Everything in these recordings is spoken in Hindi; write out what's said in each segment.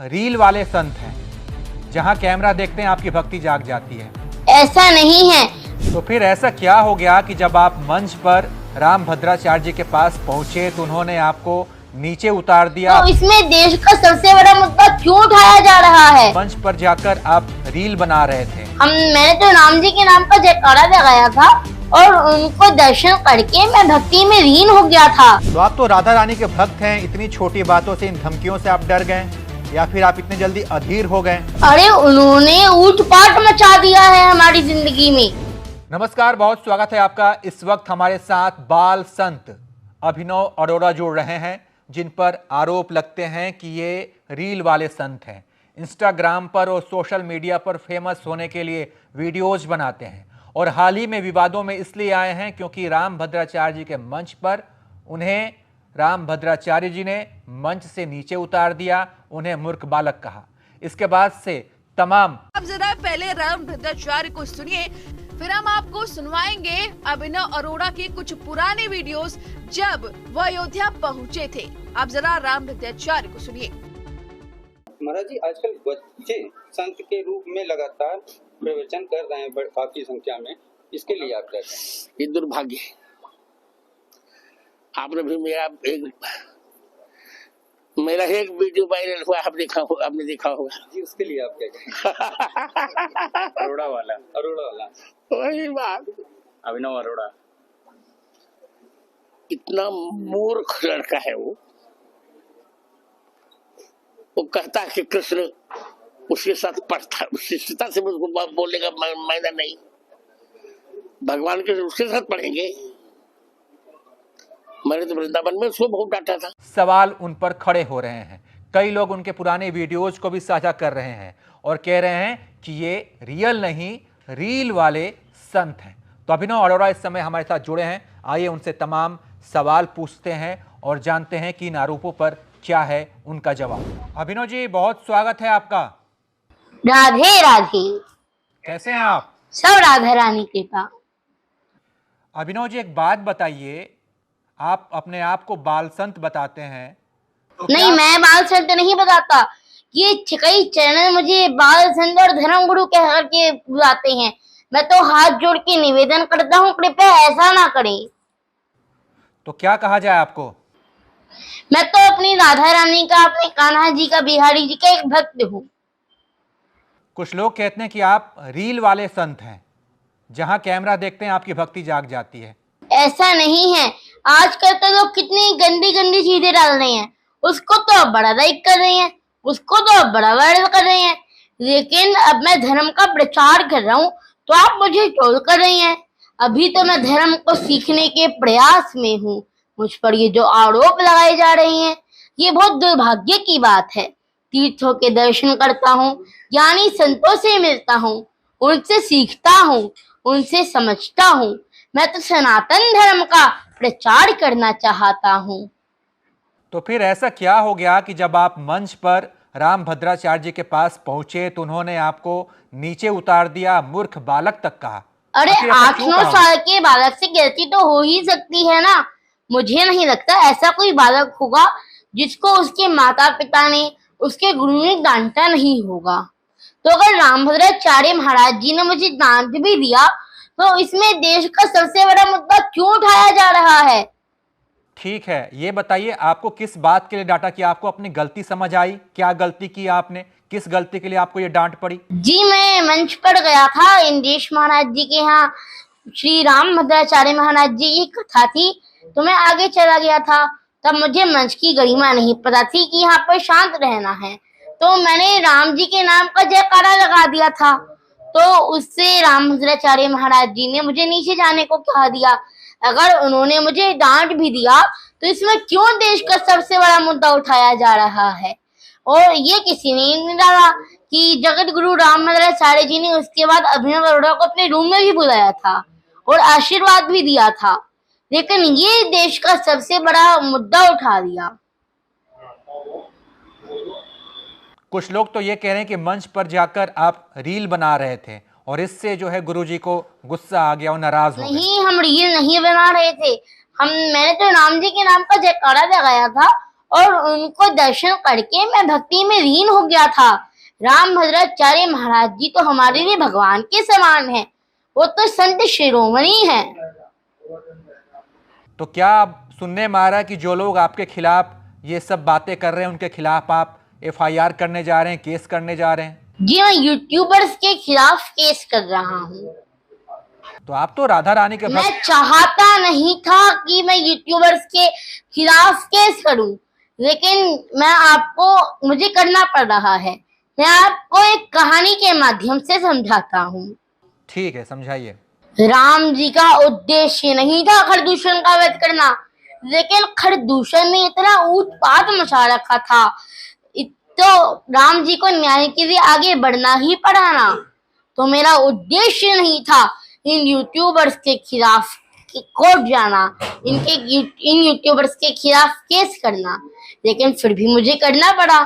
रील वाले संत हैं, जहां कैमरा देखते हैं आपकी भक्ति जाग जाती है। ऐसा नहीं है। तो फिर ऐसा क्या हो गया कि जब आप मंच पर राम भद्राचार्य जी के पास पहुंचे तो उन्होंने आपको नीचे उतार दिया? तो इसमें देश का सबसे बड़ा मुद्दा क्यों उठाया जा रहा है? मंच पर जाकर आप रील बना रहे थे। मैंने तो राम जी के नाम का जयकारा लगाया था और उनको दर्शन करके मैं भक्ति में लीन हो गया था। तो आप तो राधा रानी के भक्त हैं, इतनी छोटी बातों से, इन धमकियों से आप डर गए या फिर आप इतने जल्दी अधीर हो गए? अरे उन्होंने ऊट-पाट मचा दिया है हमारी जिंदगी में। नमस्कार, बहुत स्वागत है आपका। इस वक्त हमारे साथ बाल संत अभिनव अरोड़ा जुड़ रहे हैं, जिन पर आरोप लगते हैं कि ये रील वाले संत हैं। इंस्टाग्राम पर और सोशल मीडिया पर फेमस होने के लिए वीडियोज बनाते हैं और हाल ही में विवादों में इसलिए आए हैं क्योंकि राम भद्राचार्य जी के मंच पर उन्हें राम भद्राचार्य जी ने मंच से नीचे उतार दिया, उन्हें मूर्ख बालक कहा। इसके बाद से तमाम अब जरा पहले राम भद्राचार्य को सुनिए, फिर हम आपको सुनवाएंगे अभिनव अरोड़ा के कुछ पुराने वीडियोस जब वो अयोध्या पहुंचे थे। आप जरा राम भद्राचार्य को सुनिए। महाराज जी, आजकल बच्चे संत के रूप में लगातार प्रवचन कर रहे हैं काफी संख्या में, इसके लिए आप क्या कहें? ये दुर्भाग्य है। आपने भी मेरा एक वीडियो वायरल हुआ, आपने देखा होगा जी, उसके लिए आप क्या कहें? अरोड़ा वाला वही बात। अभिनव अरोड़ा इतना मूर्ख लड़का है वो कहता है कि कृष्ण उसके साथ पढ़ता, शिष्यता से उसको बोलने का मायना नहीं। भगवान के उसके साथ पढ़ेंगे। मैंने तो वृंदावन में उसको बहुत डांटा था। सवाल उन पर खड़े हो रहे हैं। कई लोग उनके पुराने वीडियोज को भी साझा कर रहे हैं और कह रहे हैं कि ये रियल नहीं, रील वाले संत हैं। तो अभिनव अरोड़ा इस समय हमारे साथ जुड़े हैं। आइए उनसे तमाम सवाल पूछते हैं और जानते हैं कि इन आरोपों पर क्या है उनका जवाब। अभिनव जी, बहुत स्वागत है आपका। राधे राधे। कैसे हैं आप? सब राधा रानी कृपा। अभिनव जी, एक बात बताइए, आप अपने आप को बाल संत बताते हैं तो नहीं, मैं बाल संत नहीं बताता। ये कई चैनल मुझे बाल संत और धर्म गुरु कह करके बुलाते हैं। मैं तो हाथ जोड़ के निवेदन करता हूँ, कृपया ऐसा ना करें। तो क्या कहा जाए आपको? मैं तो अपनी राधा रानी का, अपने कान्हा जी का, बिहारी जी का एक भक्त हूँ। कुछ लोग कहते हैं कि आप रील वाले संत हैं, जहां कैमरा देखते हैं आपकी भक्ति जाग जाती है। ऐसा नहीं है। आजकल तो लोग कितनी गंदी गंदी चीजें डाल रहे हैं। उसको तो अब बड़ा लाइक कर रहे हैं, उसको तो अब बड़ा वायरल कर रहे हैं, लेकिन अब मैं धर्म का प्रचार कर रहा हूँ तो आप मुझे ट्रोल कर रहे हैं। अभी तो मैं धर्म को सीखने के प्रयास में हूँ। मुझ पर ये जो आरोप लगाए जा रहे हैं, ये बहुत दुर्भाग्य की बात है। तीर्थों के दर्शन करता हूँ, ज्ञानी संतों से मिलता हूँ, उनसे सीखता हूँ, उनसे समझता हूँ। मैं तो सनातन धर्म का प्रचार करना चाहता हूँ। तो फिर ऐसा क्या हो गया कि जब आप मंच पर राम भद्राचार्य जी के पास पहुंचे तो उन्होंने आपको नीचे उतार दिया, मूर्ख बालक तक कहा? अरे आखिर ऐसा 8-9 क्यों कहा? साल के बालक से गलती तो हो ही सकती है ना। मुझे नहीं लगता ऐसा कोई बालक होगा जिसको उसके माता पिता ने, उसके गुरु ने डांटा नहीं होगा। तो अगर राम भद्राचार्य महाराज जी ने मुझे डांट भी दिया तो इसमें देश का सबसे बड़ा मुद्दा क्यों उठाया जा रहा है? ठीक है, ये बताइए आपको किस बात के लिए डांटा? कि आपको अपनी गलती समझ आई? क्या गलती की आपने? किस गलती के लिए आपको ये डांट पड़ी? जी, मैं मंच पर गया था इंद्रेश महाराज जी के यहाँ, श्री राम भद्राचार्य महाराज जी की कथा थी, तो मैं आगे चला गया था। तब मुझे मंच की गरिमा नहीं पता थी कि यहाँ पर शांत रहना है, तो मैंने राम जी के नाम का जयकारा लगा दिया था। तो उससे राम भद्राचार्य महाराज जी ने मुझे नीचे जाने को कहा दिया। अगर उन्होंने मुझे डांट भी दिया तो इसमें क्यों देश का सबसे बड़ा मुद्दा उठाया जा रहा है? और ये किसी ने नहीं डाला कि जगत गुरु राम भद्राचार्य जी ने उसके बाद अभिनव अरोड़ा को अपने रूम में भी बुलाया था और आशीर्वाद भी दिया था, लेकिन ये देश का सबसे बड़ा मुद्दा उठा दिया। कुछ लोग तो ये कह रहे हैं कि मंच पर जाकर आप रील बना रहे थे और इससे जो है गुरुजी को गुस्सा आ गया और नाराज हो गए। नहीं, हम रील नहीं बना रहे थे। मैंने तो राम जी के नाम का जयकारा लगाया था और उनको दर्शन करके मैं भक्ति में लीन हो गया था। राम भद्राचार्य महाराज जी तो हमारे लिए भगवान के समान है, वो तो संत शिरोमणि है। तो क्या आप सुनने में आ रहा है कि जो लोग आपके खिलाफ ये सब बातें कर रहे हैं उनके खिलाफ आप FIR करने जा रहे हैं, केस करने जा रहे हैं? जी मैं यूट्यूबर्स के खिलाफ केस कर रहा हूँ। तो आप तो राधा रानी के मैं भक्त। चाहता नहीं था कि मैं यूट्यूबर्स के खिलाफ केस करूं, लेकिन मुझे करना पड़ रहा है। मैं आपको एक कहानी के माध्यम से समझाता हूँ। ठीक है, समझाइए। राम जी का उद्देश्य नहीं था खरदूषण का वध करना, लेकिन खरदूषण ने इतना उत्पात मचा रखा था, तो राम जी को न्याय के लिए आगे बढ़ना ही पड़ा ना। तो मेरा उद्देश्य नहीं था इन यूट्यूबर्स के खिलाफ कोर्ट जाना, इन यूट्यूबर्स के खिलाफ केस करना, लेकिन फिर भी मुझे करना पड़ा।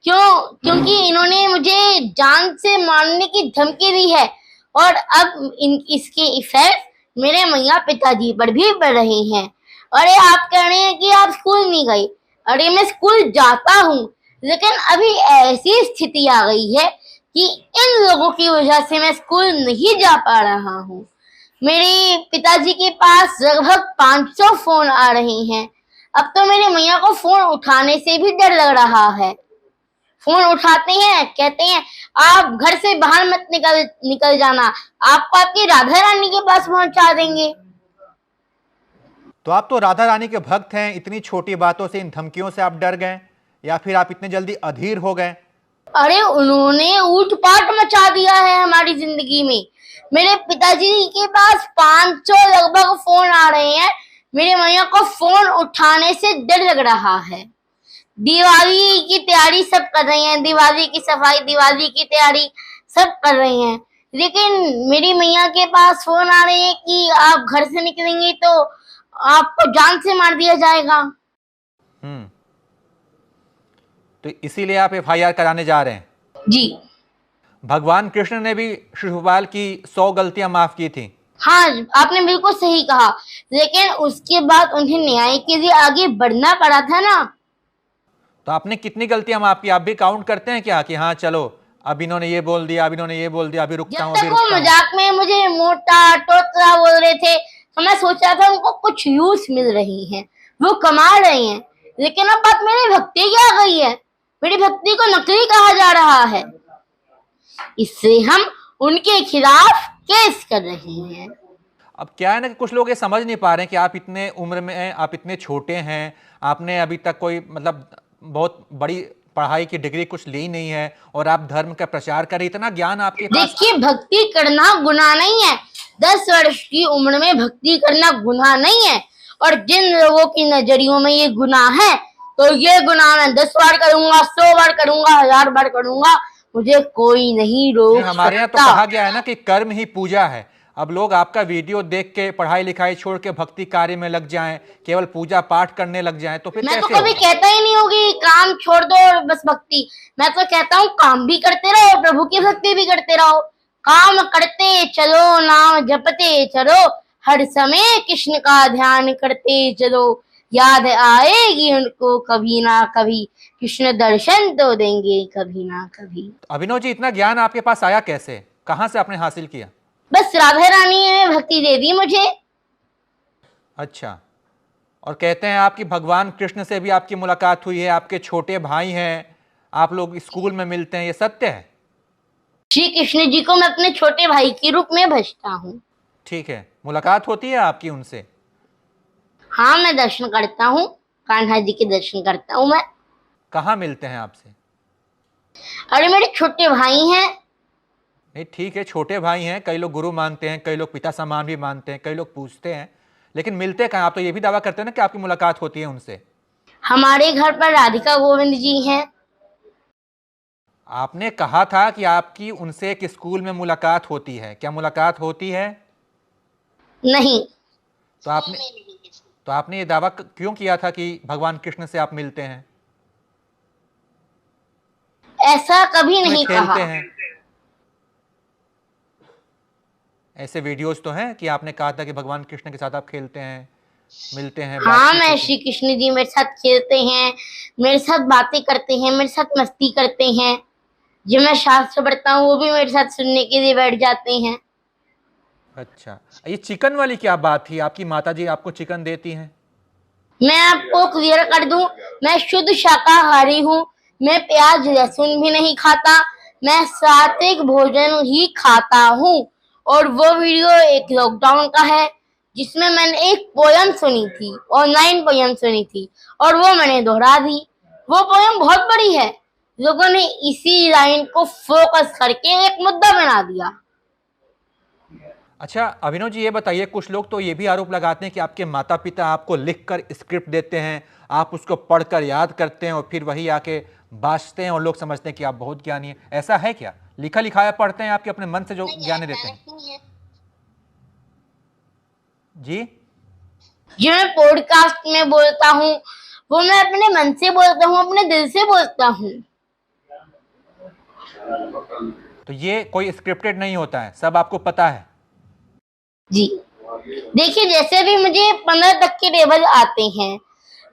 क्योंकि इन्होंने मुझे जान से मारने की धमकी दी है, और अब इसके इफेक्ट मेरे मैया पिताजी पर भी पड़ रहे हैं। अरे आप कह रहे हैं कि आप स्कूल नहीं गए, अरे मैं स्कूल जाता हूँ, लेकिन अभी ऐसी स्थिति आ गई है कि इन लोगों की वजह से मैं स्कूल नहीं जा पा रहा हूँ। मेरे पिताजी के पास लगभग 500 फोन आ रहे हैं। अब तो मेरे मैया को फोन उठाने से भी डर लग रहा है। फोन उठाते हैं, कहते हैं आप घर से बाहर मत निकल जाना, आपको आपकी राधा रानी के पास पहुंचा देंगे। तो आप तो राधा रानी के भक्त हैं, इतनी छोटी बातों से, इन धमकियों से आप डर गए या फिर आप इतने जल्दी अधीर हो गए? अरे उन्होंने ऊट-पाट मचा दिया है हमारी जिंदगी में। मेरे पिताजी के पास 500 लगभग फोन आ रहे हैं। मेरे मैया को फोन उठाने से डर लग रहा है। दिवाली की तैयारी सब कर रहे हैं, दिवाली की सफाई, दिवाली की तैयारी सब कर रहे हैं, लेकिन मेरी मैया के पास फोन आ रहे हैं कि आप घर से निकलेंगे तो आपको जान से मार दिया जाएगा। तो इसीलिए आप FIR कराने जा रहे हैं? जी। भगवान कृष्ण ने भी शिशुपाल की 100 गलतियां माफ की थी। हाँ, आपने बिल्कुल सही कहा, लेकिन उसके बाद उन्हें न्याय के लिए आगे बढ़ना पड़ा था ना। तो आपने कितनी गलतियां माफ की? आप भी काउंट करते हैं क्या कि हाँ चलो अब इन्होंने ये बोल दिया, अब इन्होंने ये बोल दिया, अभी रुकता हूँ, जब तक वो मजाक में मुझे मोटा टोटला बोल रहे थे तो मैं सोचा था उनको कुछ यूज मिल रही है, वो कमा रहे हैं, लेकिन अब बात मेरी भक्ति की आ गई है। मेरी भक्ति को नकली कहा जा रहा है, इससे हम उनके खिलाफ केस कर रहे हैं। अब क्या है ना कि कुछ लोग ये समझ नहीं पा रहे हैं कि आप इतने उम्र में हैं, आप इतने छोटे हैं, आपने अभी तक कोई मतलब बहुत बड़ी पढ़ाई की डिग्री कुछ ली नहीं है और आप धर्म का प्रचार करें, इतना ज्ञान आपके पास। देखिए, भक्ति करना गुनाह नहीं है। 10 वर्ष की उम्र में भक्ति करना गुनाह नहीं है, और जिन लोगों की नजरियों में ये गुनाह है, तो ये गुनाह मैं 10 बार करूंगा, 100 बार करूंगा, 1000 बार करूंगा, मुझे कोई नहीं रोक सकता। हमारे यहाँ तो कहा गया है ना कि कर्म ही पूजा है। अब लोग आपका वीडियो देख के पढ़ाई लिखाई छोड़ के भक्ति कार्य में लग जाएं, केवल पूजा पाठ करने लग जाएं, तो फिर मैं तो कैसे कभी होगा? कहता ही नहीं होगी काम छोड़ दो और बस भक्ति। मैं तो कहता हूँ काम भी करते रहो, प्रभु की भक्ति भी करते रहो, काम करते चलो, नाम जपते चलो, हर समय कृष्ण का ध्यान करते चलो, याद आएगी उनको कभी ना कभी, कृष्ण दर्शन तो देंगे कभी ना कभी। अभिनव जी, इतना ज्ञान आपके पास आया कैसे, कहां से आपने हासिल किया? बस राधा रानी ने भक्ति दे दी मुझे। अच्छा, और कहते हैं आपकी भगवान कृष्ण से भी आपकी मुलाकात हुई है, आपके छोटे भाई हैं, आप लोग स्कूल में मिलते हैं, ये सत्य है? श्री कृष्ण जी को मैं अपने छोटे भाई के रूप में भजता हूँ। ठीक है, मुलाकात होती है आपकी उनसे? हाँ, मैं दर्शन करता हूँ, कान्हा जी के दर्शन करता हूँ मैं। कहाँ मिलते हैं आपसे? अरे मेरे छोटे भाई हैं। नहीं ठीक है, छोटे भाई हैं, कई लोग गुरु मानते हैं, कई लोग पिता समान भी मानते हैं, कई लोग पूछते हैं, लेकिन मिलते कहाँ? आप तो ये भी दावा करते हैं ना कि आपकी मुलाकात होती है उनसे। हमारे घर पर राधिका गोविंद जी हैं। आपने कहा था कि आपकी उनसे एक स्कूल में मुलाकात होती है, क्या मुलाकात होती है? नहीं। तो आपने ये दावा क्यों किया था कि भगवान कृष्ण से आप मिलते हैं? ऐसा कभी नहीं खेलते कहा। हैं, ऐसे वीडियोस तो हैं कि आपने कहा था कि भगवान कृष्ण के साथ आप खेलते हैं, मिलते हैं? हाँ, बातचीत मैं होती है? श्री कृष्ण जी मेरे साथ खेलते हैं, मेरे साथ बातें करते हैं, मेरे साथ मस्ती करते हैं। जब मैं शास्त्र पढ़ता हूँ वो भी मेरे साथ सुनने के लिए बैठ जाते हैं। अच्छा, ये चिकन वाली क्या बात थी? आपकी माताजी आपको चिकन देती हैं? मैं आपको क्लियर कर दूं, मैं शुद्ध शाकाहारी हूँ। मैं प्याज लहसुन भी नहीं खाता, मैं सात्विक भोजन ही खाता हूँ। और वो वीडियो एक लॉकडाउन का है जिसमें मैंने एक पोयम सुनी थी, ऑनलाइन पोयम सुनी थी, और वो मैंने दोहरा दी। वो पोयम बहुत बड़ी है, लोगों ने इसी लाइन को फोकस करके एक मुद्दा बना दिया। अच्छा अभिनव जी, ये बताइए, कुछ लोग तो ये भी आरोप लगाते हैं कि आपके माता पिता आपको लिखकर स्क्रिप्ट देते हैं, आप उसको पढ़कर याद करते हैं और फिर वही आके बाँचते हैं और लोग समझते हैं कि आप बहुत ज्ञानी हैं। ऐसा है क्या? लिखा लिखाया पढ़ते हैं आपके अपने मन से जो ज्ञान देते हैं? जी? जो मैं पॉडकास्ट में बोलता हूँ वो मैं अपने मन से बोलता हूँ, अपने दिल से बोलता हूँ। तो ये कोई स्क्रिप्टेड नहीं होता है, सब आपको पता है? जी, देखिए जैसे भी मुझे 15 तक के टेबल आते हैं,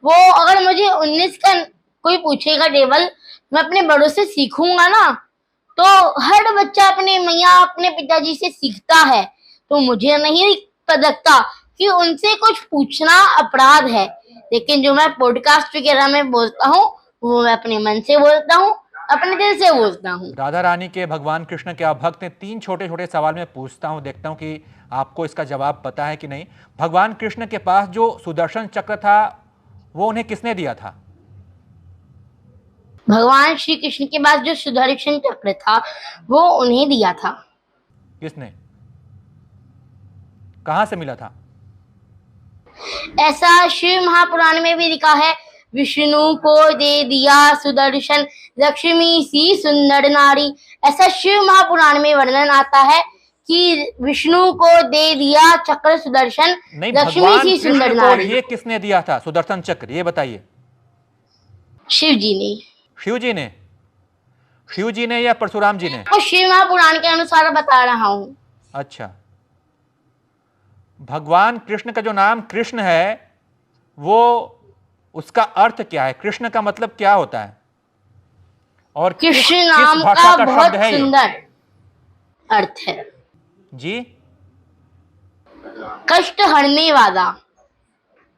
वो अगर मुझे 19 का कोई पूछेगा टेबल, मैं अपने बड़ों से सीखूंगा ना। तो हर बच्चा अपने मैया अपने पिताजी से सीखता है, तो मुझे नहीं लगता कि उनसे कुछ पूछना अपराध है। लेकिन जो मैं पॉडकास्ट वगैरह में बोलता हूँ वो मैं अपने मन से बोलता हूँ, अपने दिल से बोलता हूँ। राधा रानी के भगवान कृष्ण के आप भक्त हैं। 3 छोटे छोटे सवाल मैं पूछता हूं, देखता हूं कि आपको इसका जवाब पता है कि नहीं। भगवान कृष्ण के पास जो सुदर्शन चक्र था वो उन्हें किसने दिया था? भगवान श्री कृष्ण के पास जो सुदर्शन चक्र था वो उन्हें दिया था। किसने? कहां से मिला था? ऐसा शिव महापुराण में भी लिखा है, विष्णु को दे दिया सुदर्शन, लक्ष्मी सी सुंदर नारी। ऐसा शिव महापुराण में वर्णन आता है कि विष्णु को दे दिया चक्र सुदर्शन, नहीं, लक्ष्मी भगवान सी सुंदर कृष्ण को नारी। ये किसने दिया था सुदर्शन चक्र, ये बताइए। शिव जी ने। शिव जी ने? शिव जी ने या परशुराम जी ने? तो शिव महापुराण के अनुसार बता रहा हूँ। अच्छा, भगवान कृष्ण का जो नाम कृष्ण है वो उसका अर्थ क्या है? कृष्ण का मतलब क्या होता है? और कृष्ण किस नाम भाषा का का बहुत शब्द है ये? सुंदर अर्थ है, जी? कष्ट हरने वाला।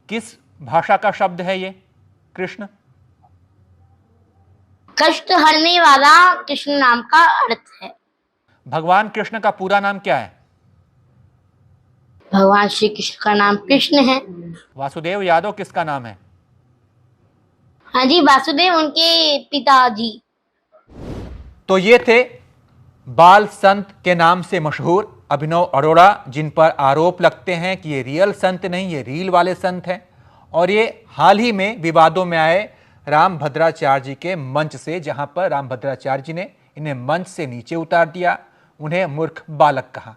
किस भाषा का शब्द है ये कृष्ण? कष्ट हरने वाला कृष्ण नाम का अर्थ है। भगवान कृष्ण का पूरा नाम क्या है? भगवान श्री कृष्ण का नाम कृष्ण है। वासुदेव यादव किसका नाम है? हाँ जी, वासुदेव उनके पिताजी। तो ये थे बाल संत के नाम से मशहूर अभिनव अरोड़ा, जिन पर आरोप लगते हैं कि ये रियल संत नहीं, ये रील वाले संत हैं। और ये हाल ही में विवादों में आए रामभद्राचार्य जी के मंच से, जहां पर रामभद्राचार्य जी ने इन्हें मंच से नीचे उतार दिया, उन्हें मूर्ख बालक कहा।